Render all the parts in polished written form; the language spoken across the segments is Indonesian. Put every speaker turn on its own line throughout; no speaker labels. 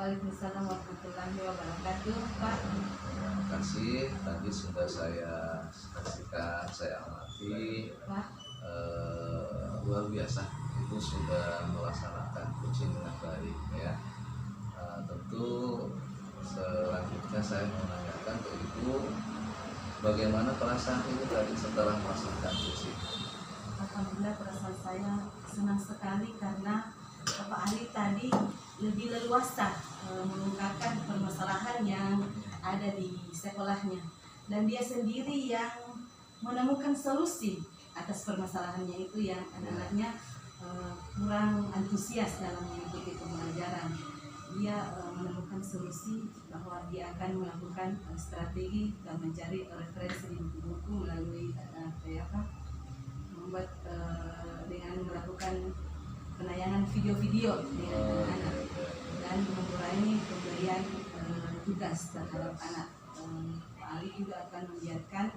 Waalaikumsalam warahmatullahi wabarakatuh, Pak.
Terima kasih. Tadi sudah saya saksikan, saya amati.
Pak,
Luar biasa. Ibu sudah melaksanakan kucing dengan baik, ya. Tentu selanjutnya saya mau menanyakan ke Ibu, bagaimana perasaan Ibu tadi setelah melaksanakan kucing?
alhamdulillah perasaan saya senang sekali karena Bapak Ali tadi lebih leluasa mengungkapkan permasalahan yang ada di sekolahnya, dan dia sendiri yang menemukan solusi atas permasalahannya itu yang anak-anaknya kurang antusias dalam mengikuti pembelajaran. Dia menemukan solusi bahwa dia akan melakukan strategi dan mencari referensi di buku-buku melalui membuat dengan melakukan penayangan video-video dengan anak dan mengurangi pemberian tugas terhadap anak. Pak Ali juga akan membiarkan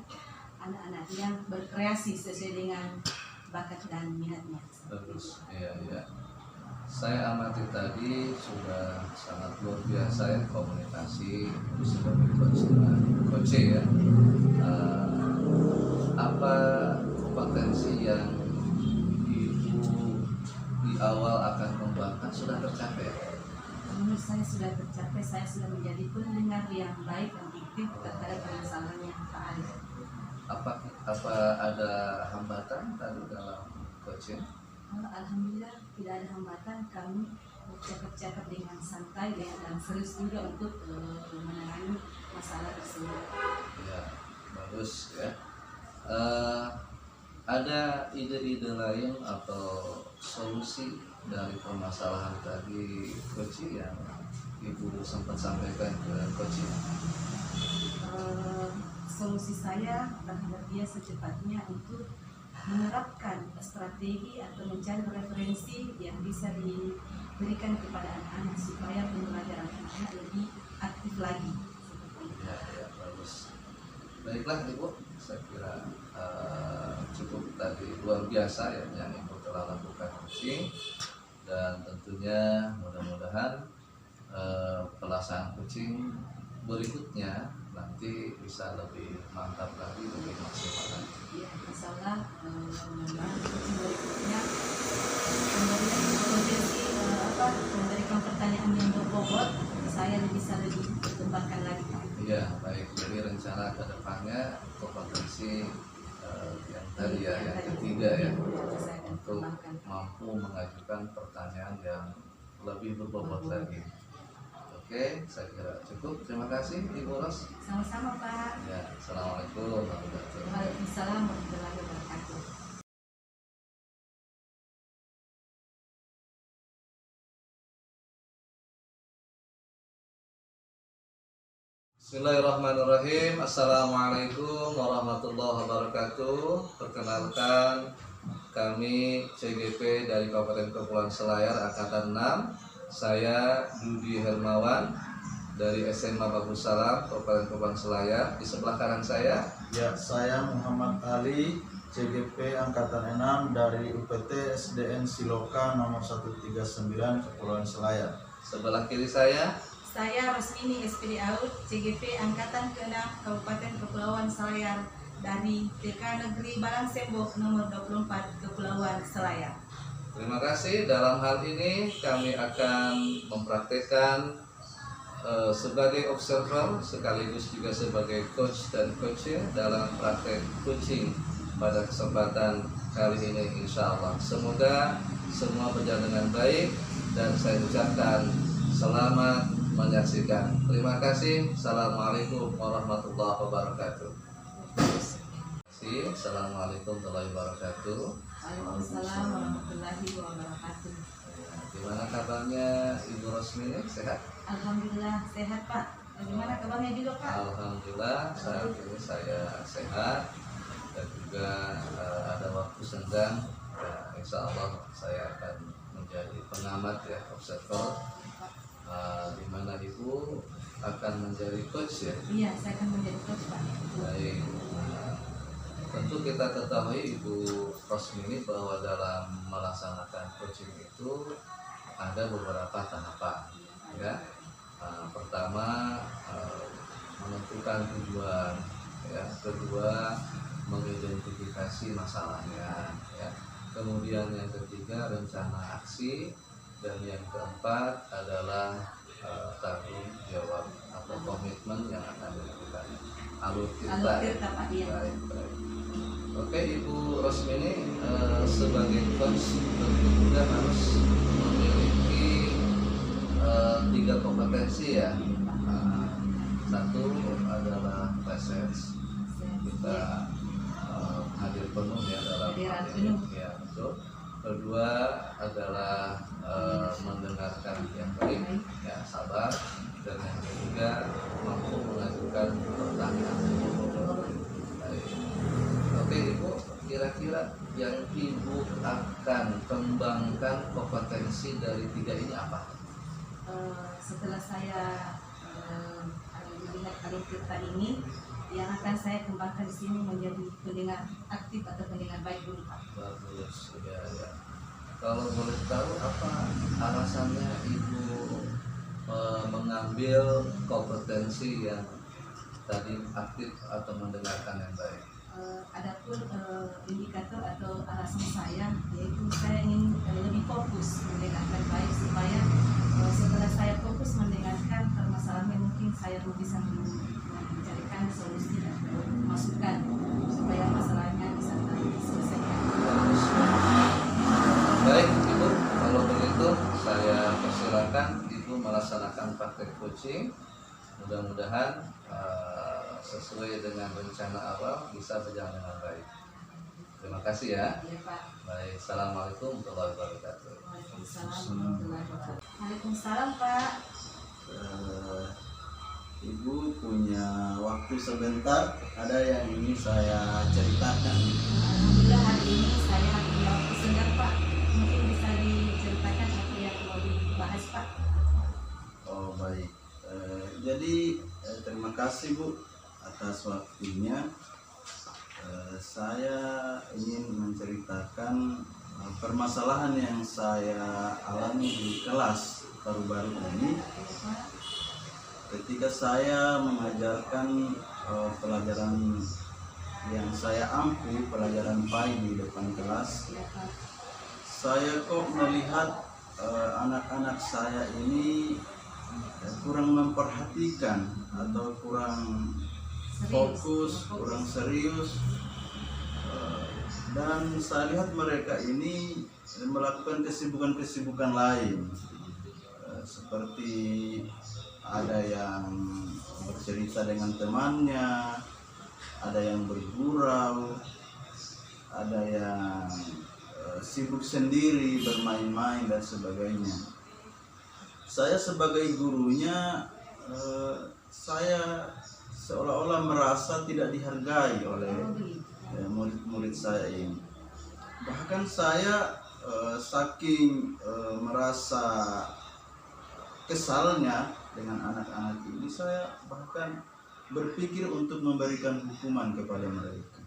anak-anaknya berkreasi sesuai dengan bakat dan minatnya.
Bagus, iya. Saya amati tadi sudah sangat luar biasa ya komunikasi sebagai coach dengan coach ya. Apa kompetensi yang Ibu di awal akan kembangkan sudah tercapai?
Menurut saya sudah tercapai. Saya sudah menjadi pendengar yang baik dan aktif terhadap permasalahannya Pak Ali.
Apa ada hambatan tadi dalam coaching?
Alhamdulillah tidak ada hambatan. Kami bercakap-cakap dengan santai dan serius juga untuk menangani masalah tersebut.
Ya, bagus ya. Ada ide-ide lain atau solusi dari permasalahan tadi coaching yang Ibu sempat sampaikan ke coaching?
Solusi saya terhadap dia secepatnya untuk menerapkan strategi atau mencari referensi yang bisa diberikan kepada anak-anak supaya pembelajaran anak-anak lebih aktif lagi.
Ya, bagus. Baiklah Ibu, saya kira cukup tadi, luar biasa ya yang Ibu telah lakukan coaching, dan tentunya mudah-mudahan pelaksanaan coaching berikutnya nanti bisa lebih mantap lagi, lebih maksimal lagi.
Ya, insyaallah coaching berikutnya memberikan pertanyaan yang berbobot, saya bisa lebih kembangkan lagi.
Iya, baik. Jadi rencana ke depannya kompetensi yang tadi ya, yang ketiga ya, untuk mampu mengajukan pertanyaan yang lebih berbobot lagi. Oke, saya kira cukup. Terima kasih Ibu Ros.
Sama-sama Pak.
Ya, assalamualaikum warahmatullahi wabarakatuh.
Waalaikumsalam warahmatullahi wabarakatuh.
Bismillahirrahmanirrahim. Assalamualaikum warahmatullahi wabarakatuh. Perkenalkan, kami CGP dari Kabupaten Kepulauan Selayar Angkatan 6. Saya Dudi Hermawan dari SMA Bagus Salam Kabupaten Kepulauan Selayar. Di sebelah kanan saya,
Ya, saya Muhammad Ali, CGP Angkatan 6 dari UPT SDN Siloka nomor 139 Kepulauan Selayar.
sebelah kiri saya,
Rosmini SPD AUD, CGP Angkatan ke-6 Kabupaten Kepulauan Selayar dari TK Negeri Balangsembok nomor 24 Kepulauan Selayar.
Terima kasih. Dalam hal ini kami akan mempraktekkan sebagai observer sekaligus juga sebagai coach dan coaching dalam praktek coaching pada kesempatan kali ini, insya Allah. Semoga semua berjalan dengan baik dan saya ucapkan selamat menyaksikan. Terima kasih. Assalamualaikum warahmatullahi wabarakatuh. Assalamualaikum warahmatullahi wabarakatuh.
Waalaikumsalam warahmatullahi wabarakatuh.
Gimana kabarnya Ibu Rosmini? Sehat?
Alhamdulillah sehat Pak. Bagaimana kabarnya juga Pak?
Alhamdulillah saat ini saya sehat dan juga ada waktu senggang. Ya, insya Allah saya akan menjadi pengamat ya, observer, di mana Ibu akan menjadi coach ya.
Iya, saya akan menjadi coach Pak.
Baik. Tentu kita ketahui Ibu Rosmini bahwa dalam melaksanakan coaching itu ada beberapa tahapan ya. Pertama, menentukan tujuan, ya. Kedua, mengidentifikasi masalahnya, ya. Kemudian yang ketiga, rencana aksi, dan yang keempat adalah tanggung jawab atau komitmen yang akan dilakukan. Alur tirta.
Pak, iya.
Baik. Oke, Ibu Rosmini, sebagai coach tentu juga harus memiliki 3 kompetensi, ya. Satu adalah presence, kita hadir penuh, ya, dalam hal ini, ya, betul. Kedua adalah mendengarkan yang baik, ya, sabar. Dan yang ketiga, mampu mengajukan pertanyaan. Baik. Oke, Ibu, kira-kira yang Ibu akan kembangkan kompetensi dari 3 ini apa?
Setelah saya melihat alur tirta ini, yang akan saya kembangkan di sini menjadi pendengar aktif atau pendengar baik dulu, Pak.
Bagus, ya. Kalau boleh tahu apa alasannya Ibu mengambil kompetensi yang tadi aktif atau mendengarkan yang baik?
Adapun indikator atau alasan saya, yaitu saya ingin lebih fokus mendengarkan baik, supaya setelah saya fokus mendengarkan permasalahan, mungkin saya bisa mencarikan solusi atau masukan supaya masalahnya bisa diselesaikan.
Baik, Ibu, kalau begitu saya persilakan Ibu melaksanakan praktek coaching. Mudah-mudahan sesuai dengan rencana awal bisa berjalan dengan baik. Terima kasih, ya.
Iya, Pak.
Baik, assalamualaikum warahmatullahi wabarakatuh.
Waalaikumsalam, Pak.
Ibu punya waktu sebentar, ada yang ingin saya ceritakan.
Alhamdulillah hari ini saya punya waktu senggang, Pak. Mungkin bisa diceritakan apa yang mau dibahas, Pak.
Oh, baik. Jadi terima kasih, Bu, atas waktunya. Saya ingin menceritakan permasalahan yang saya alami di kelas baru-baru ini ketika saya mengajarkan pelajaran yang saya ampu, pelajaran PAI di depan kelas. Saya kok melihat anak-anak saya ini kurang memperhatikan atau kurang fokus, kurang serius, dan saya lihat mereka ini melakukan kesibukan-kesibukan lain, seperti ada yang bercerita dengan temannya, ada yang bergurau, ada yang sibuk sendiri bermain-main dan sebagainya. Saya sebagai gurunya, saya seolah-olah merasa tidak dihargai oleh murid-murid saya ini. Bahkan saya saking merasa kesalnya dengan anak-anak ini, saya bahkan berpikir untuk memberikan hukuman kepada mereka.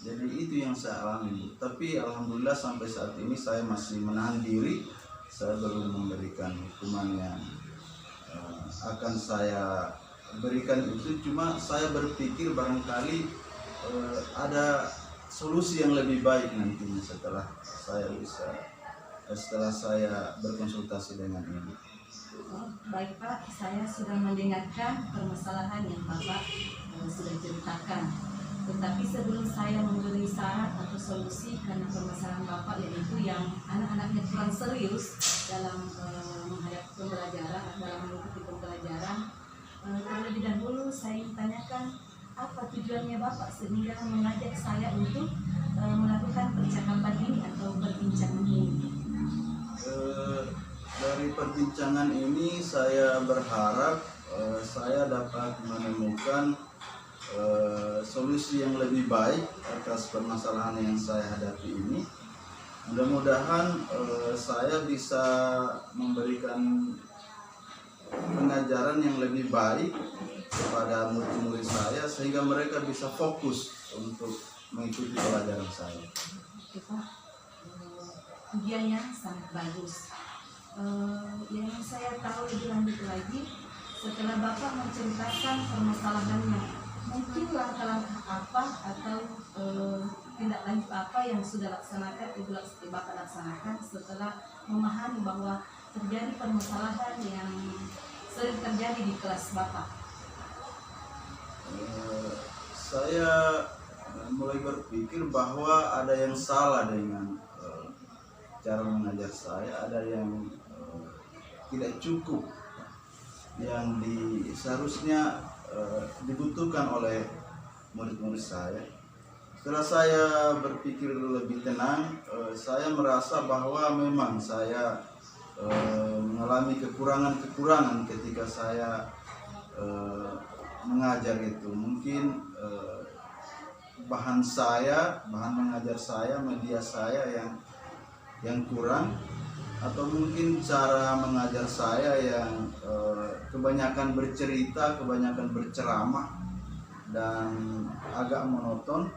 Jadi itu yang saya alami. Tapi alhamdulillah sampai saat ini saya masih menahan diri. Saya belum memberikan hukuman yang akan saya berikan itu. Cuma saya berpikir barangkali ada solusi yang lebih baik nantinya setelah saya berkonsultasi dengan ini.
Baik, Pak, saya sudah mendengarkan permasalahan yang Bapak sudah ceritakan. Tetapi sebelum saya memberi saran atau solusi karena permasalahan Bapak, yaitu yang anak-anaknya kurang serius dalam menghadapi pembelajaran, dalam mengikuti pembelajaran, terlebih dahulu saya ingin tanyakan apa tujuannya Bapak sehingga mengajak saya untuk melakukan percakapan ini atau perbincangan ini.
Dari perbincangan ini saya berharap saya dapat menemukan solusi yang lebih baik atas permasalahan yang saya hadapi ini. Mudah-mudahan saya bisa memberikan pengajaran yang lebih baik kepada murid-murid saya sehingga mereka bisa fokus untuk mengikuti pelajaran saya.
Oke, Pak, ujiannya sangat bagus. yang saya tahu lebih lanjut lagi setelah Bapak menceritakan permasalahannya, mungkin langkah-langkah apa atau tindak lanjut apa yang sudah Bapak laksanakan setelah memahami bahwa terjadi permasalahan yang sering terjadi di kelas Bapak?
Saya mulai berpikir bahwa ada yang salah dengan cara mengajar saya, ada yang tidak cukup yang seharusnya dibutuhkan oleh murid-murid saya. Setelah saya berpikir lebih tenang, saya merasa bahwa memang saya mengalami kekurangan-kekurangan ketika saya mengajar itu. Mungkin bahan mengajar saya, media saya yang kurang, atau mungkin cara mengajar saya yang kebanyakan bercerita, kebanyakan berceramah dan agak monoton.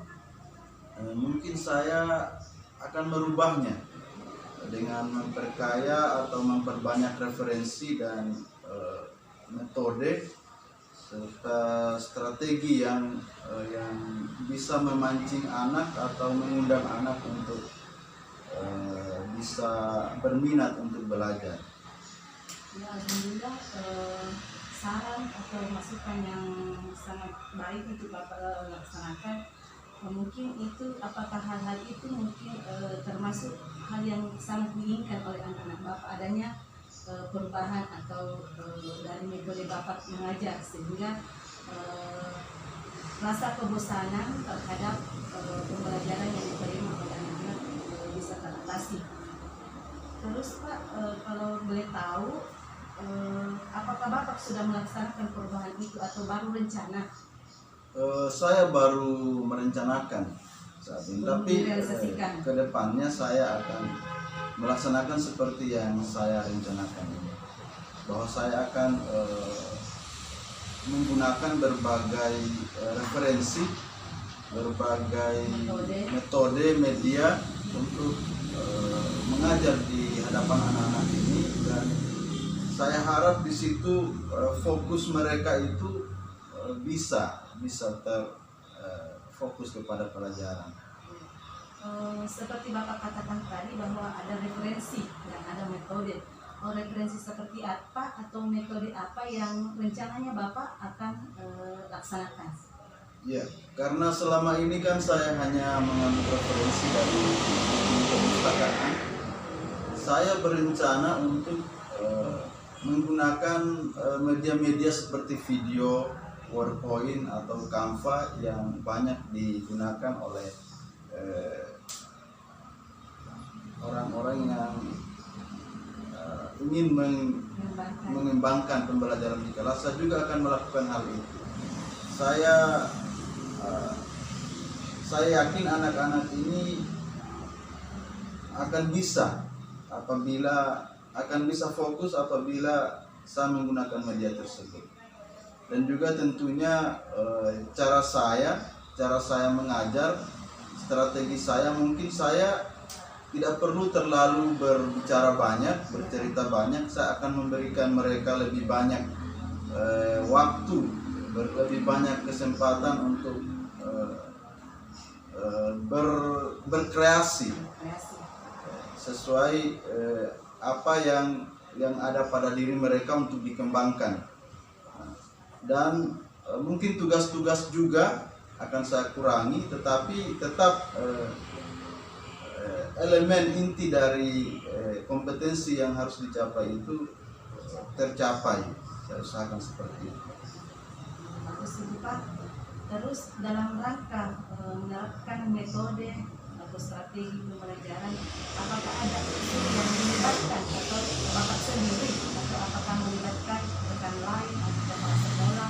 Mungkin saya akan merubahnya dengan memperkaya atau memperbanyak referensi dan metode serta strategi yang bisa memancing anak atau mengundang anak untuk bisa berminat untuk belajar.
Ya, alhamdulillah, saran atau masukan yang sangat baik itu Bapak laksanakan. Mungkin itu, apakah hal-hal itu mungkin termasuk hal yang sangat diinginkan oleh anak-anak Bapak, adanya perubahan atau dari metode Bapak mengajar, sehingga rasa kebosanan terhadap pembelajaran yang diterima oleh anak-anak bisa teratasi. Terus Pak, kalau boleh tahu, apakah Bapak sudah melaksanakan perubahan itu atau baru rencana?
Saya baru merencanakan saat ini, tapi ke depannya saya akan melaksanakan seperti yang saya rencanakan ini, bahwa saya akan menggunakan berbagai referensi, berbagai metode media untuk mengajar di hadapan anak-anak ini, dan saya harap di situ fokus mereka itu bisa terfokus kepada pelajaran.
Seperti Bapak katakan tadi bahwa ada referensi dan ada metode. Referensi seperti apa atau metode apa yang rencananya Bapak akan laksanakan?
Ya, karena selama ini kan saya hanya mengambil referensi dari perpustakaan. Saya berencana untuk menggunakan media-media seperti video, PowerPoint atau Canva yang banyak digunakan oleh orang-orang yang ingin mengembangkan pembelajaran di kelas. Saya juga akan melakukan hal itu. Saya yakin anak-anak ini akan bisa fokus apabila saya menggunakan media tersebut. Dan juga tentunya cara saya mengajar, strategi saya, mungkin saya tidak perlu terlalu berbicara banyak, bercerita banyak. Saya akan memberikan mereka lebih banyak waktu, lebih banyak kesempatan untuk berkreasi sesuai apa yang ada pada diri mereka untuk dikembangkan. Dan mungkin tugas-tugas juga akan saya kurangi, tetapi tetap elemen inti dari kompetensi yang harus dicapai itu tercapai. Saya usahakan seperti itu.
Bagus Pak. Terus dalam rangka menerapkan metode atau strategi pembelajaran, apakah ada yang melibatkan atau Bapak sendiri, atau apakah melibatkan rekan lain atau kepala sekolah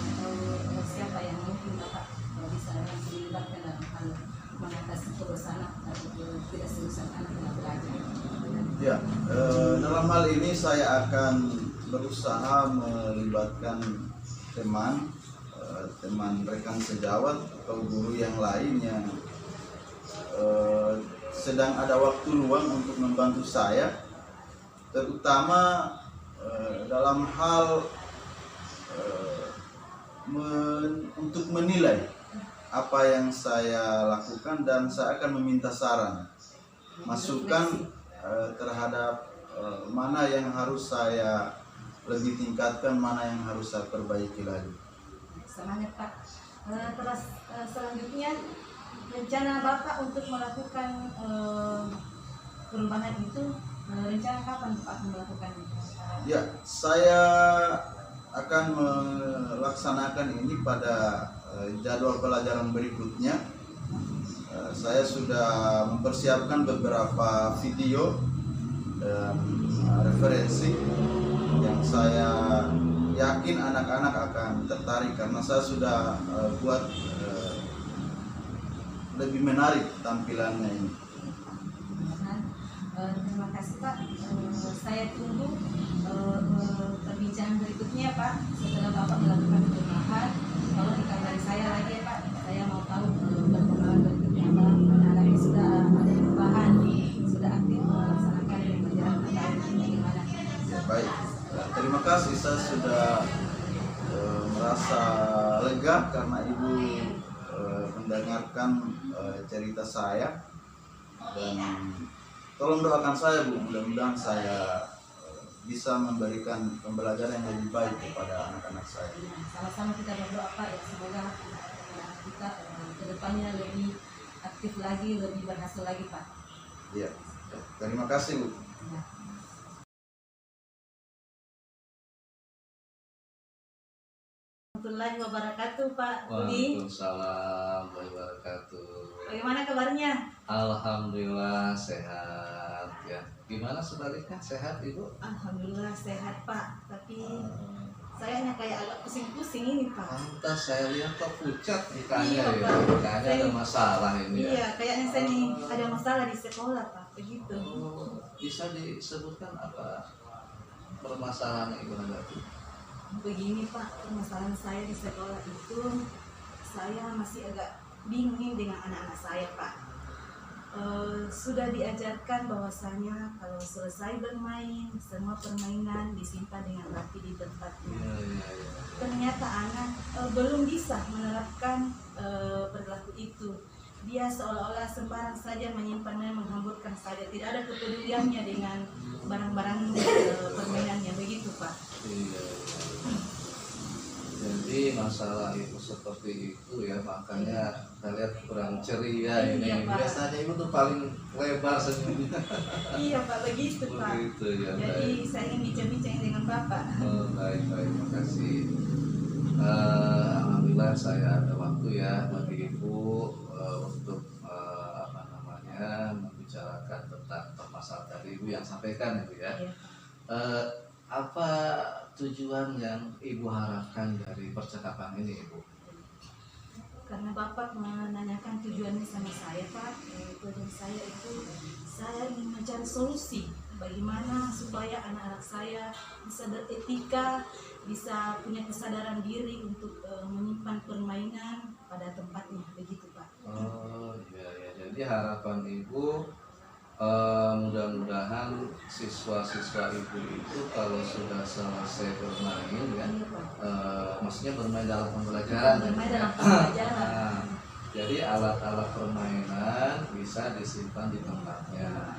atau siapa yang mungkin Bapak bisa langsung melibatkan dalam hal mengatasi kebosanan atau tidak seriusan anak dalam belajar?
Ya, dalam hal ini saya akan berusaha melibatkan teman rekan sejawat atau guru yang lain yang sedang ada waktu luang untuk membantu saya terutama dalam hal untuk menilai apa yang saya lakukan, dan saya akan meminta saran, masukan terhadap mana yang harus saya lebih tingkatkan, mana yang harus saya perbaiki lagi.
Semangat Pak. Terus selanjutnya rencana Bapak untuk melakukan perubahan itu, rencana kapan Pak melakukannya?
Ya, saya akan melaksanakan ini pada jadwal pelajaran berikutnya. Saya sudah mempersiapkan beberapa video dan referensi yang saya yakin anak-anak akan tertarik, karena saya sudah buat lebih menarik tampilannya ini.
Terima kasih Pak. Saya tunggu perbincangan berikutnya Pak. Setelah Bapak melakukan perubahan, kalau dikabari saya lagi ya Pak. Saya mau tahu perkembangan berikutnya Pak. Anak-anaknya sudah ada perubahan, sudah aktif melaksanakan pelajaran atau bagaimana?
Ya, baik. Terima kasih, saya sudah merasa lega karena Ibu mendengarkan cerita saya, dan tolong doakan saya Bu, mudah-mudahan saya bisa memberikan pembelajaran yang lebih baik kepada anak-anak saya.
Sama-sama kita berdoa Pak ya, semoga anak-anak kita kedepannya lebih aktif lagi, lebih berhasil lagi Pak.
Iya, terima kasih Bu.
Ya. Warahmatullahi wabarakatuh Pak Budi.
Waalaikumsalam warahmatullahi wabarakatuh.
Bagaimana kabarnya?
Alhamdulillah sehat ya. Gimana sebaliknya, sehat Ibu?
Alhamdulillah sehat Pak, tapi sayangnya kayak agak pusing-pusing ini Pak.
Pantas saya lihat kok pucat mukanya
Iya,
ya.
Pak.
Kayaknya ada masalah ini ya.
Iya, kayaknya saya nih ada masalah di sekolah Pak, begitu.
Oh, bisa disebutkan apa permasalahan Ibu hadapi?
Begini Pak, permasalahan saya di sekolah itu, saya masih agak bingung nih dengan anak-anak saya Pak. Sudah diajarkan bahwasanya kalau selesai bermain, semua permainan disimpan dengan rapi di tempatnya.
Iya.
Ternyata anak belum bisa menerapkan perilaku itu. Dia seolah-olah sembarang saja menyimpannya, menghamburkan saja, tidak ada kepeduliannya dengan barang-barang permainannya, begitu Pak.
Iya. Jadi masalah itu seperti itu ya, makanya kita lihat kurang ceria ini.
Iya, Pak.
Biasanya Ibu tuh paling lebar senyumnya.
Iya Pak, begitu Pak.
Begitu ya.
Jadi saya ingin bincang-bincang dengan Bapak.
Oh, baik, terima kasih. Alhamdulillah saya ada waktu ya bagi Ibu untuk membicarakan tentang permasalahan tadi Ibu yang sampaikan Ibu ya.
Iya.
Apa tujuan yang Ibu harapkan dari percakapan ini Ibu?
Karena Bapak menanyakan tujuannya sama saya Pak, tujuan saya itu saya ingin mencari solusi bagaimana supaya anak-anak saya bisa beretika, bisa punya kesadaran diri untuk menyimpan permainan pada tempatnya, begitu Pak.
Oh iya, jadi harapan Ibu mudah-mudahan siswa-siswa Ibu itu kalau sudah selesai bermain ya,
Iya, Pak.
maksudnya bermain dalam pembelajaran.
Bermain dalam pembelajaran.
Nah, jadi alat-alat permainan bisa disimpan di tempatnya,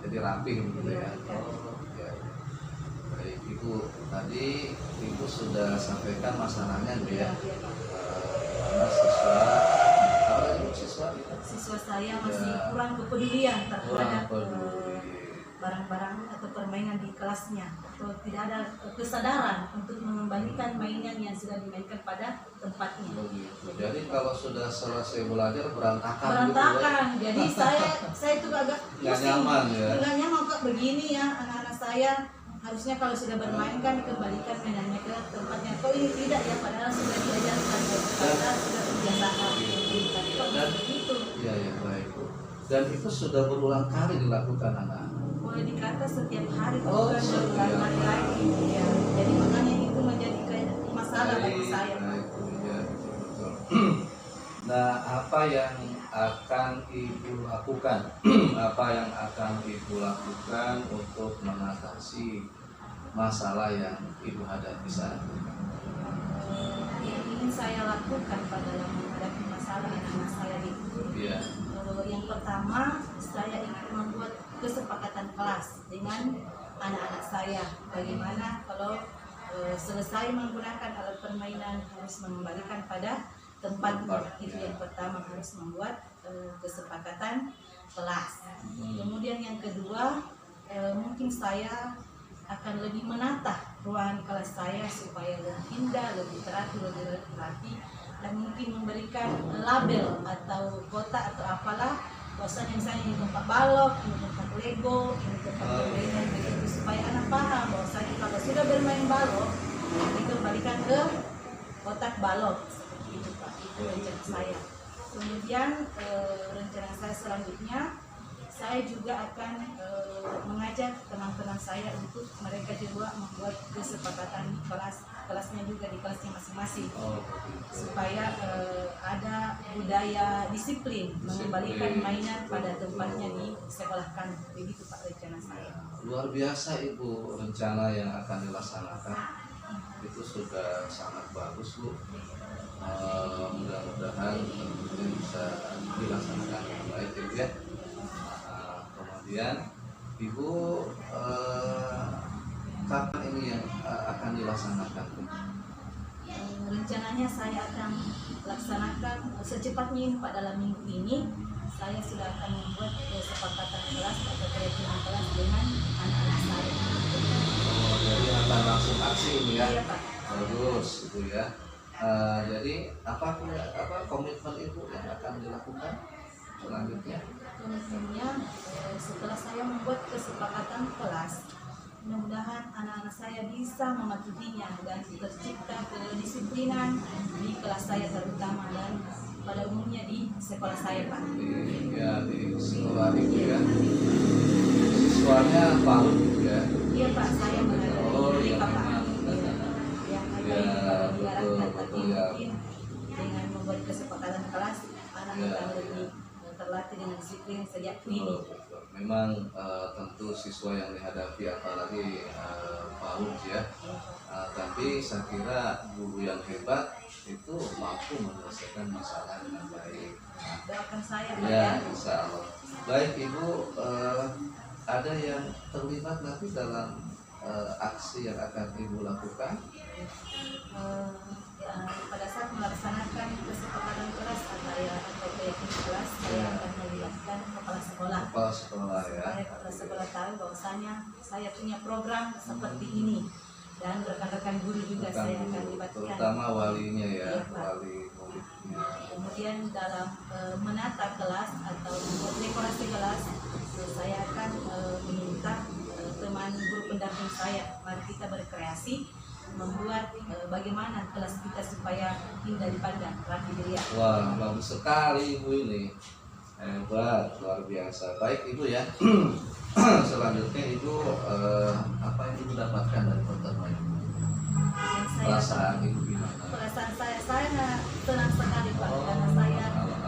jadi rapi gitu ya. Oh, ya. Baik, Ibu tadi Ibu sudah sampaikan masalahnya gitu ya.
Iya, Pak.
Mana siswa, apa itu siswa itu?
Siswa saya masih
Ya.
kurang kepedulian
Kurang
terhadap
peduli.
barang-barang atau permainan di kelasnya, atau tidak ada kesadaran untuk mengembalikan mainan yang sudah dimainkan pada tempatnya.
Begitu. Jadi kalau sudah selesai belajar berantakan.
Berantakan. Jadi saya itu agak
Nggak nyaman ya.
Nggak nyaman kok begini ya, anak-anak saya harusnya kalau sudah bermain kan dikembalikan mainannya ke tempatnya. Kok ini tidak ya, padahal sudah diajarkan, padahal sudah kebiasaan. Kok
Dan
begitu?
Iya ya, baik Bu. Dan itu sudah berulang kali dilakukan anak-anak.
Boleh dikata setiap hari,
Oh,
bukan berulang hari lagi. Ya. Jadi makanya itu menjadi kayak masalah bagi saya.
Baik, Bu, ya, betul. Nah, apa yang akan Ibu lakukan? Apa yang akan Ibu lakukan untuk mengatasi masalah yang Ibu hadapi saat ini?
Yang ingin saya lakukan pada dalam menghadapi masalah anak saya itu,
Iya.
yang pertama saya ingin membuat kesepakatan kelas dengan anak-anak saya. Bagaimana kalau selesai menggunakan alat permainan harus mengembalikan pada tempatnya. Itu yang pertama, harus membuat kesepakatan kelas. Kemudian yang kedua, mungkin saya akan lebih menata ruangan kelas saya supaya lebih indah, lebih teratur, lebih rapi, dan mungkin memberikan label atau kotak atau apalah, bahwasanya misalnya ini tempat balok, ini tempat lego, ini tempat permainan, begitu, supaya anak paham bahwasanya kalau sudah bermain balok dikembalikan ke kotak balok, seperti itu Pak. Itu rencana saya. Kemudian rencana saya selanjutnya, saya juga akan mengajak teman-teman saya untuk mereka juga membuat kesepakatan kelasnya juga di kelasnya masing-masing, supaya ada budaya disiplin, mengembalikan mainan pada tempatnya di sekolah kami. Begitu Pak rencana saya.
Luar biasa Ibu rencana yang akan dilaksanakan. Itu sudah sangat bagus Bu. Mudah-mudahan bisa dilaksanakan dengan baik Ibu ya. Kemudian Ibu kapan ini yang akan dilaksanakan?
Rencananya saya akan laksanakan secepatnya ini Pak, dalam minggu ini saya sudah akan membuat kesepakatan kelas atau kerjaan kelas dengan anak-anak saya.
Oh, jadi akan langsung aksi ini ya?
Iya Pak.
Bagus itu ya. Jadi apa komitmen Ibu yang akan dilakukan selanjutnya?
Komitmennya setelah saya membuat kesepakatan kelas, mudah-mudahan anak-anak saya bisa mematuhinya dan tercipta kedisiplinan di kelas saya terutama dan pada umumnya di sekolah saya Pak.
Di sekolah Ibu ya. Siswanya PAUD ya?
Iya Pak, saya menghadapi mereka Pak. Yang ada diarahkan, tapi mungkin dengan membuat kesepakatan kelas, anak akan lebih terlatih dengan disiplin sejak dini.
Memang tentu siswa yang dihadapi apalagi PAUD ya, tapi saya kira guru yang hebat itu mampu menyelesaikan masalah dengan baik.
Doakan saya Pak
Ya, insya Allah. Baik Ibu, ada yang terlibat nanti dalam aksi yang akan Ibu lakukan?
Pada saat melaksanakan kesepakatan kelas atau keyakinan kelas, saya akan melibatkan kepala sekolah.
Kepala sekolah ya.
Supaya kepala sekolah tahu bahwasanya saya punya program seperti ini, dan rekan-rekan guru juga saya akan libatkan.
Terutama walinya ya,
Iya, Pak.
wali muridnya.
Kemudian dalam menata kelas atau membuat dekorasi kelas, saya akan meminta teman guru pendamping saya, mari kita berkreasi membuat bagaimana kelas kita supaya indah dipandang, rapi dilihat.
Wah, bagus sekali Ibu ini. Hebat, luar biasa. Baik Ibu ya. Selanjutnya Ibu apa yang Ibu dapatkan dari pertemuan ini? Perasaan Ibu gimana?
Perasaan saya senang sekali Pak, karena saya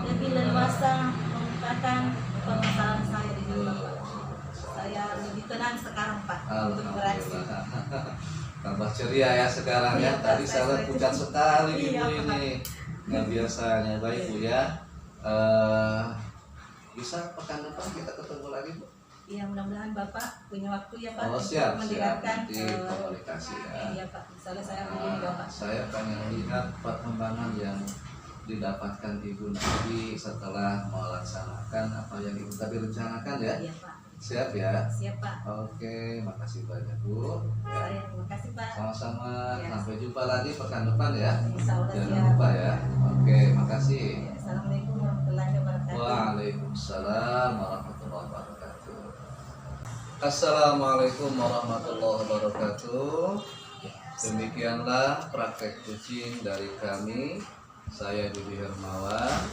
lebih leluasa mengungkapkan permasalahan saya di rumah Pak. Saya lebih tenang sekarang Pak untuk beraksi.
Tambah ceria ya sekarang ya.
Iya,
Tadi
Pak,
saya
saya
pucat sekali Ibu
Iya, Pak.
ini. Nggak biasanya. Baik Bu ya. Bisa pekan depan kita ketemu lagi Bu?
Iya, mudah-mudahan Bapak punya waktu ya Pak
Oh
untuk
siap,
mendengarkan.
nanti komunikasi ya.
Iya Pak, misalnya saya begini Bapak.
Saya pengen lihat perkembangan yang didapatkan Ibu nanti setelah melaksanakan apa yang Ibu tadi rencanakan ya.
Iya Pak.
Siap ya.
Siap Pak.
Oke, makasih banyak Bu. Ya.
Saya terima kasih Pak.
Sama-sama.
Ya.
Sampai jumpa lagi pekan depan ya.
Insya Allah
Jangan
siap.
lupa ya. Oke, makasih.
Assalamualaikum warahmatullahi wabarakatuh.
Waalaikumsalam warahmatullahi wabarakatuh. Assalamualaikum warahmatullahi wabarakatuh. Demikianlah praktek kucing dari kami. Saya Didi Hermawan.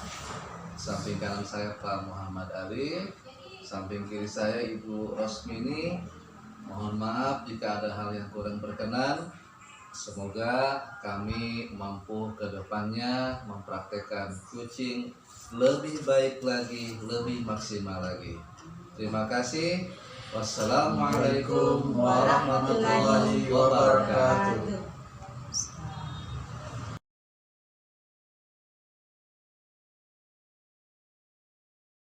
Samping kanan saya Pak Muhammad Ali. Samping kiri saya Ibu Rosmini. Mohon maaf jika ada hal yang kurang berkenan. Semoga kami mampu ke depannya mempraktekkan coaching lebih baik lagi, lebih maksimal lagi. Terima kasih. Wassalamualaikum warahmatullahi wabarakatuh.